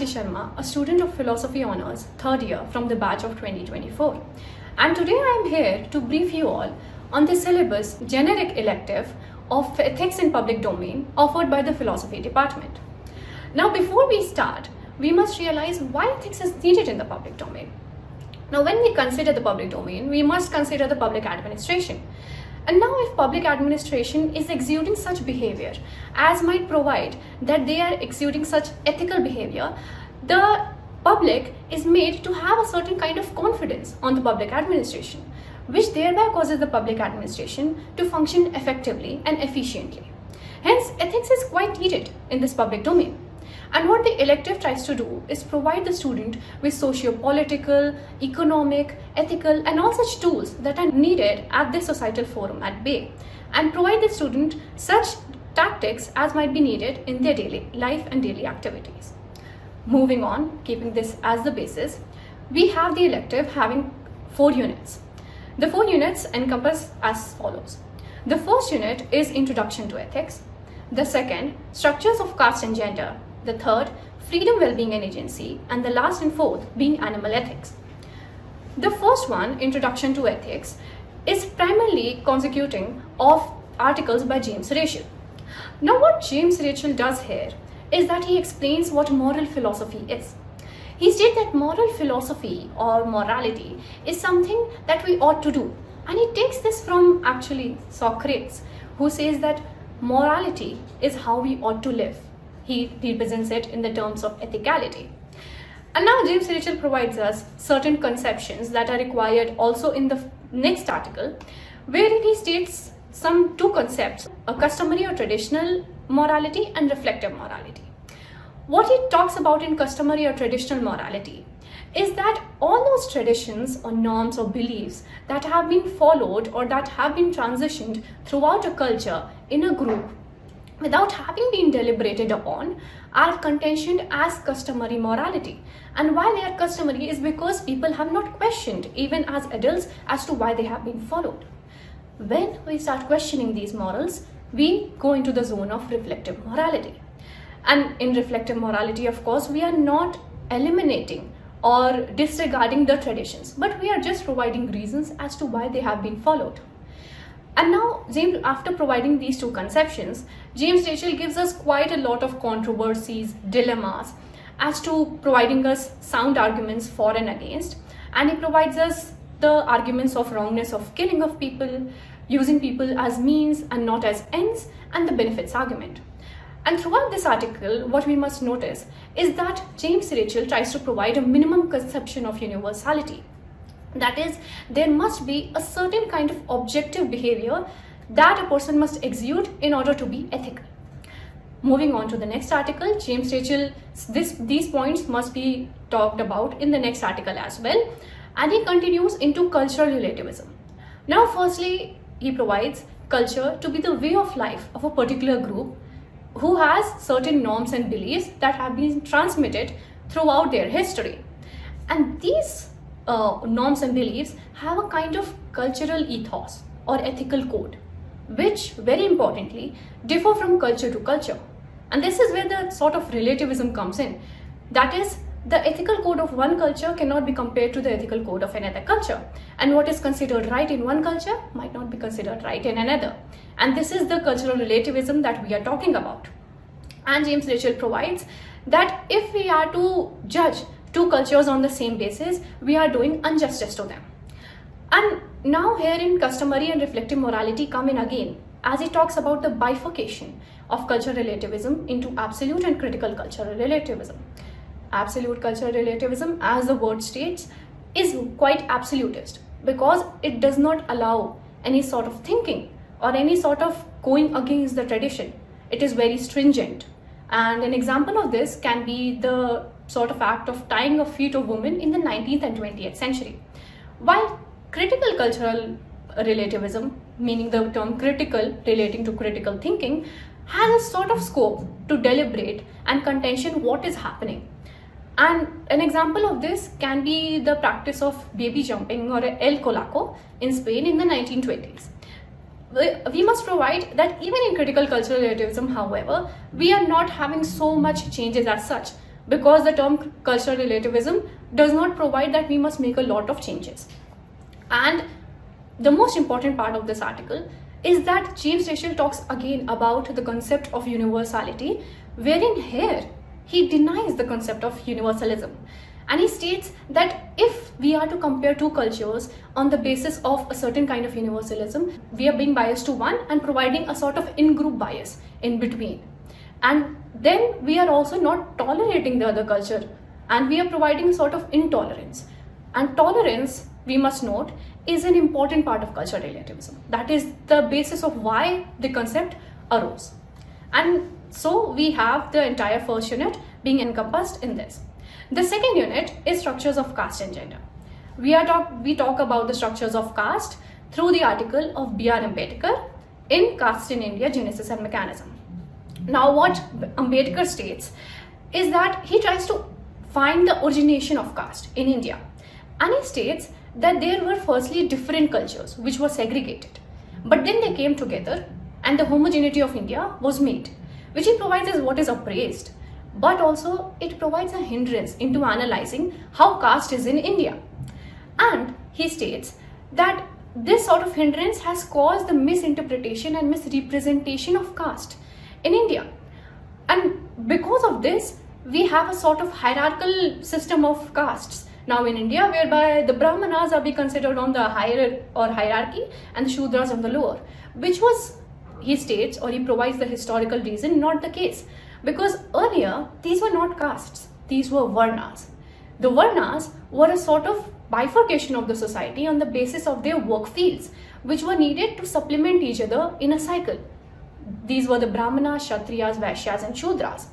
Sharma, a student of Philosophy Honours, third year from the batch of 2024. And today I am here to brief you all on the syllabus generic elective of Ethics in Public Domain offered by the Philosophy Department. Now before we start, we must realize why ethics is needed in the public domain. Now when we consider the public domain, we must consider the public administration. And now if public administration is exuding such behavior as might provide that they are exuding such ethical behavior, the public is made to have a certain kind of confidence on the public administration, which thereby causes the public administration to function effectively and efficiently. Hence, ethics is quite needed in this public domain. And what the elective tries to do is provide the student with socio-political, economic, ethical and all such tools that are needed at this societal forum at bay, and provide the student such tactics as might be needed in their daily life and daily activities. Moving on, keeping this as the basis, we have the elective having 4 units. The 4 units encompass as follows. The first unit is Introduction to Ethics. The second, Structures of Caste and Gender. The third, Freedom, Wellbeing and Agency, and the last and fourth being Animal Ethics. The first one, Introduction to Ethics, is primarily consecuting of articles by James Rachel. Now what James Rachel does here is that he explains what moral philosophy is. He states that moral philosophy or morality is something that we ought to do. And he takes this from actually Socrates, who says that morality is how we ought to live. He represents it in the terms of ethicality. And now James Rachel provides us certain conceptions that are required also in the next article, wherein he states some 2 concepts, a customary or traditional morality and reflective morality. What he talks about in customary or traditional morality is that all those traditions or norms or beliefs that have been followed or that have been transitioned throughout a culture in a group without having been deliberated upon are contentioned as customary morality. And why they are customary is because people have not questioned, even as adults, as to why they have been followed. When we start questioning these morals, we go into the zone of reflective morality. And in reflective morality, of course, we are not eliminating or disregarding the traditions, but we are just providing reasons as to why they have been followed. And now, James, after providing these 2 conceptions, James Rachel gives us quite a lot of controversies, dilemmas, as to providing us sound arguments for and against. And he provides us the arguments of wrongness of killing of people, using people as means and not as ends, and the benefits argument. And throughout this article, what we must notice is that James Rachel tries to provide a minimum conception of universality. That is, there must be a certain kind of objective behavior that a person must exude in order to be ethical. Moving on to the next article, James Rachel, these points must be talked about in the next article as well. And he continues into cultural relativism. Now, firstly, he provides culture to be the way of life of a particular group who has certain norms and beliefs that have been transmitted throughout their history. And these norms and beliefs have a kind of cultural ethos or ethical code, which very importantly differ from culture to culture. And this is where the sort of relativism comes in. That is, the ethical code of one culture cannot be compared to the ethical code of another culture. And what is considered right in one culture might not be considered right in another. And this is the cultural relativism that we are talking about. And James Rachel provides that if we are to judge 2 cultures on the same basis, we are doing injustice to them. And now herein customary and reflective morality come in again, as he talks about the bifurcation of cultural relativism into absolute and critical cultural relativism. Absolute cultural relativism, as the word states, is quite absolutist because it does not allow any sort of thinking or any sort of going against the tradition. It is very stringent. And an example of this can be the sort of act of tying of feet of women in the 19th and 20th century. While critical cultural relativism, meaning the term critical relating to critical thinking, has a sort of scope to deliberate and contention what is happening. And an example of this can be the practice of baby jumping or el colaco in Spain in the 1920s. We must provide that even in critical cultural relativism, however, we are not having so much changes as such, because the term cultural relativism does not provide that we must make a lot of changes. And the most important part of this article is that James Rachel talks again about the concept of universality, wherein here he denies the concept of universalism. And he states that if we are to compare two cultures on the basis of a certain kind of universalism, we are being biased to one and providing a sort of in-group bias in between. And then we are also not tolerating the other culture, and we are providing a sort of intolerance. And tolerance, we must note, is an important part of cultural relativism. That is the basis of why the concept arose. And so we have the entire first unit being encompassed in this. The second unit is structures of caste and gender. We talk about the structures of caste through the article of B.R. Ambedkar in Caste in India, Genesis and Mechanism. Now what Ambedkar states is that he tries to find the origination of caste in India. And he states that there were firstly different cultures which were segregated. But then they came together and the homogeneity of India was made, which he provides as what is appraised. But also it provides a hindrance into analyzing how caste is in India. And he states that this sort of hindrance has caused the misinterpretation and misrepresentation of caste in India. And because of this, we have a sort of hierarchical system of castes now in India, whereby the Brahmanas are being considered on the higher or hierarchy and the Shudras on the lower, which was, he states, or he provides the historical reason, not the case. Because earlier, these were not castes, these were Varnas. The Varnas were a sort of bifurcation of the society on the basis of their work fields, which were needed to supplement each other in a cycle. These were the Brahmanas, Kshatriyas, Vaishyas and Shudras.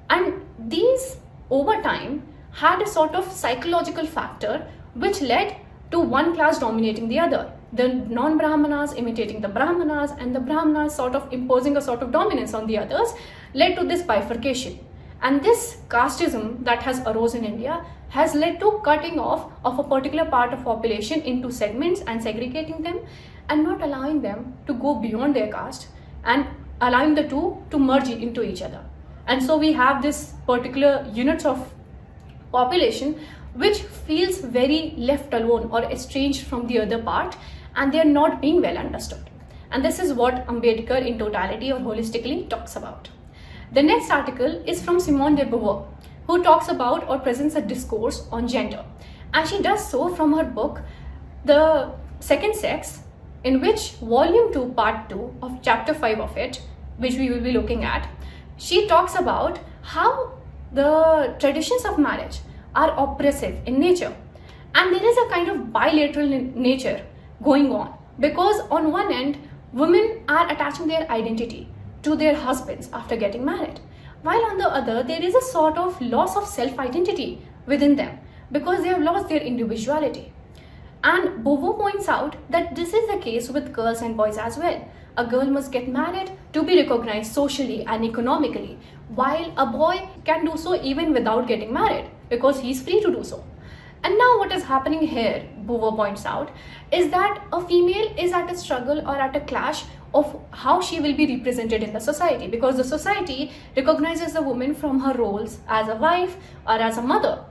And these, over time, had a sort of psychological factor which led to one class dominating the other. The non-Brahmanas imitating the Brahmanas and the Brahmanas sort of imposing a sort of dominance on the others led to this bifurcation. And this casteism that has arose in India has led to cutting off of a particular part of population into segments and segregating them and not allowing them to go beyond their caste and allowing the two to merge into each other. And so we have this particular units of population which feels very left alone or estranged from the other part, and they are not being well understood. And this is what Ambedkar in totality or holistically talks about. The next article is from Simone de Beauvoir, who talks about or presents a discourse on gender. And she does so from her book, The Second Sex, in which volume 2, part 2 of chapter 5 of it, which we will be looking at, she talks about how the traditions of marriage are oppressive in nature. And there is a kind of bilateral nature going on, because on one end, women are attaching their identity to their husbands after getting married, while on the other, there is a sort of loss of self-identity within them because they have lost their individuality. And Beauvoir points out that this is the case with girls and boys as well. A girl must get married to be recognized socially and economically, while a boy can do so even without getting married because he is free to do so. And now what is happening here, Beauvoir points out, is that a female is at a struggle or at a clash of how she will be represented in the society, because the society recognizes the woman from her roles as a wife or as a mother.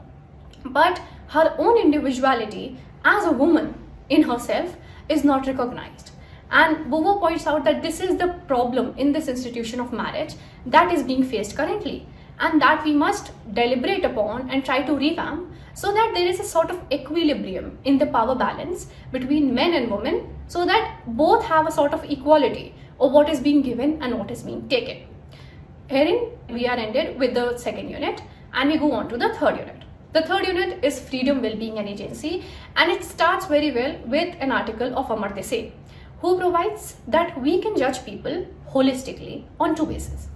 But her own individuality as a woman in herself is not recognized. And Beauvoir points out that this is the problem in this institution of marriage that is being faced currently, and that we must deliberate upon and try to revamp so that there is a sort of equilibrium in the power balance between men and women, so that both have a sort of equality of what is being given and what is being taken. Herein, we are ended with the second unit and we go on to the third unit. The third unit is Freedom, Well-being and Agency, and it starts very well with an article of Amar Desai, who provides that we can judge people holistically on two bases,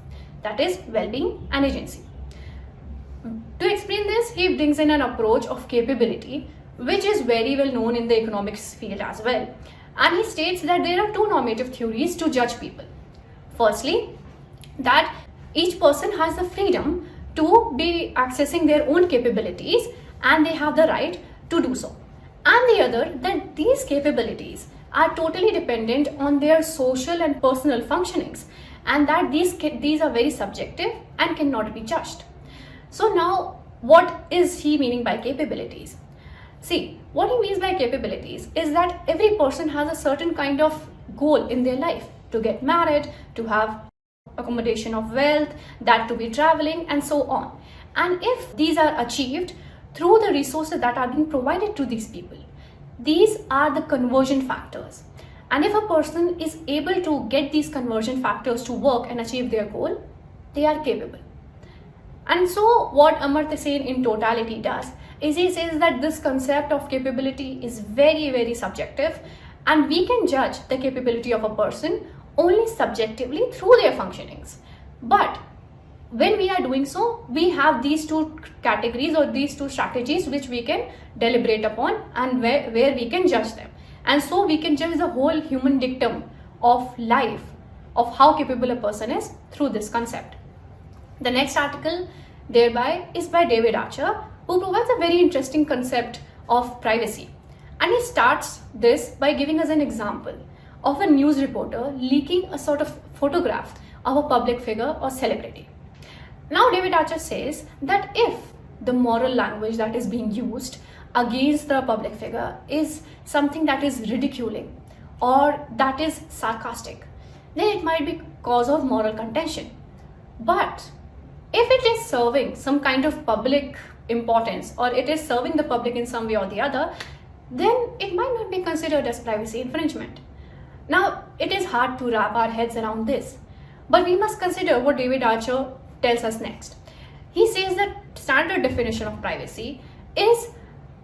that is well-being and agency. To explain this, he brings in an approach of capability, which is very well known in the economics field as well. And he states that there are two normative theories to judge people. Firstly, that each person has the freedom to be accessing their own capabilities and they have the right to do so. And the other, that these capabilities are totally dependent on their social and personal functionings, and that these are very subjective and cannot be judged. So now, what is he meaning by capabilities? See, what he means by capabilities is that every person has a certain kind of goal in their life: to get married, to have accommodation of wealth, that to be traveling, and so on. And if these are achieved through the resources that are being provided to these people, these are the conversion factors. And if a person is able to get these conversion factors to work and achieve their goal, they are capable. And so what Amartya Sen in totality does is he says that this concept of capability is very, very subjective, and we can judge the capability of a person only subjectively through their functionings. But when we are doing so, we have these two categories or these two strategies which we can deliberate upon, and where we can judge them. And so we can judge the whole human dictum of life, of how capable a person is, through this concept. The next article thereby is by David Archer, who provides a very interesting concept of privacy. And he starts this by giving us an example of a news reporter leaking a sort of photograph of a public figure or celebrity. Now, David Archer says that if the moral language that is being used against the public figure is something that is ridiculing or that is sarcastic, then it might be cause of moral contention. But if it is serving some kind of public importance, or it is serving the public in some way or the other, then it might not be considered as privacy infringement. Now, it is hard to wrap our heads around this, but we must consider what David Archer tells us next. He says that standard definition of privacy is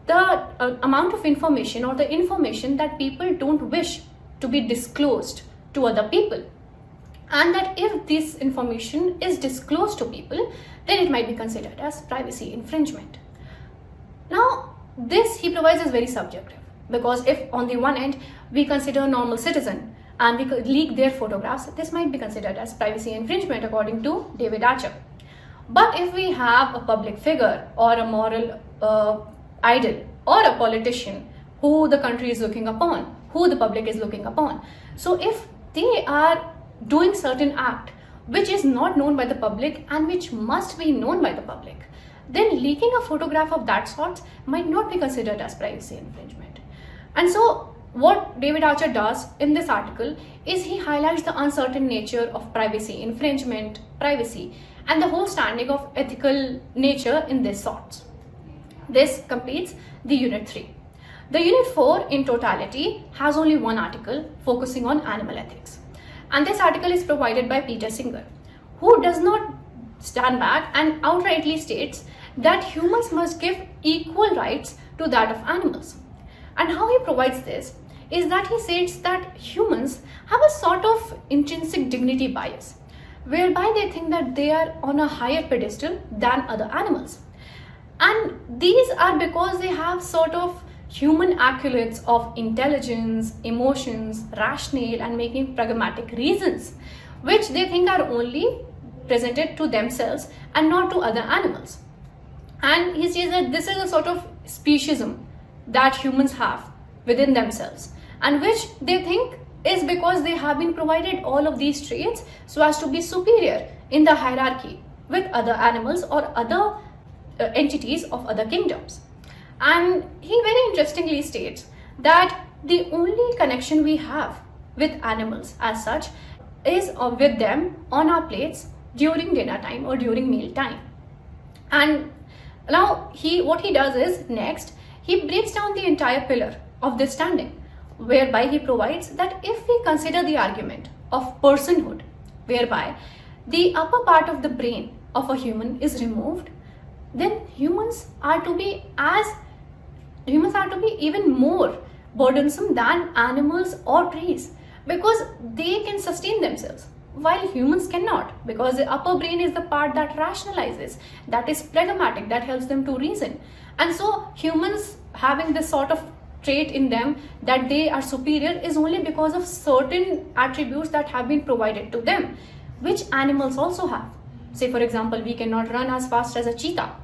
the amount of information or the information that people don't wish to be disclosed to other people. And that if this information is disclosed to people, then it might be considered as privacy infringement. Now, this he provides is very subjective, because if on the one end we consider a normal citizen and we could leak their photographs, this might be considered as privacy infringement according to David Archer. But if we have a public figure or a moral idol or a politician who the country is looking upon, who the public is looking upon, so if they are doing certain act which is not known by the public and which must be known by the public, then leaking a photograph of that sort might not be considered as privacy infringement. And so what David Archer does in this article is he highlights the uncertain nature of privacy infringement, privacy, and the whole standing of ethical nature in this sorts. This completes the unit 3. The unit 4 in totality has only one article focusing on animal ethics. And this article is provided by Peter Singer, who does not stand back and outrightly states that humans must give equal rights to that of animals. And how he provides this is that he states that humans have a sort of intrinsic dignity bias, whereby they think that they are on a higher pedestal than other animals. And these are because they have sort of human accolades of intelligence, emotions, rationale, and making pragmatic reasons, which they think are only presented to themselves and not to other animals. And he says that this is a sort of speciesism that humans have within themselves, and which they think is because they have been provided all of these traits so as to be superior in the hierarchy with other animals or other entities of other kingdoms. And he very interestingly states that the only connection we have with animals as such is with them on our plates during dinner time or during meal time. And now what he does is next, he breaks down the entire pillar of this standing, whereby he provides that if we consider the argument of personhood, whereby the upper part of the brain of a human is removed, then humans are to be even more burdensome than animals or trees, because they can sustain themselves while humans cannot, because the upper brain is the part that rationalizes, that is pragmatic, that helps them to reason. And so humans having this sort of trait in them that they are superior is only because of certain attributes that have been provided to them, which animals also have. Say for example, we cannot run as fast as a cheetah,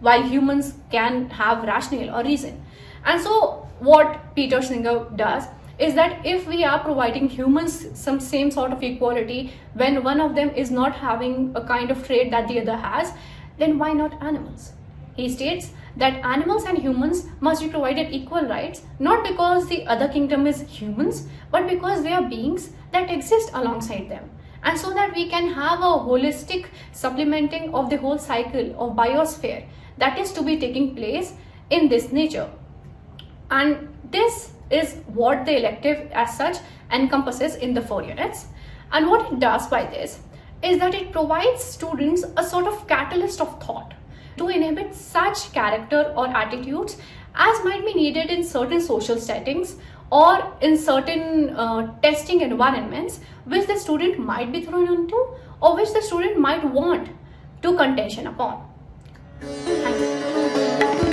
while humans can have rationale or reason. And so what Peter Singer does is that if we are providing humans some same sort of equality when one of them is not having a kind of trait that the other has, then why not animals? He states that animals and humans must be provided equal rights, not because the other kingdom is humans, but because they are beings that exist alongside them. And so that we can have a holistic supplementing of the whole cycle of biosphere that is to be taking place in this nature. And this is what the elective as such encompasses in the 4 units. And what it does by this is that it provides students a sort of catalyst of thought to inhibit such character or attitudes as might be needed in certain social settings or in certain testing environments which the student might be thrown into or which the student might want to contention upon. Thank you.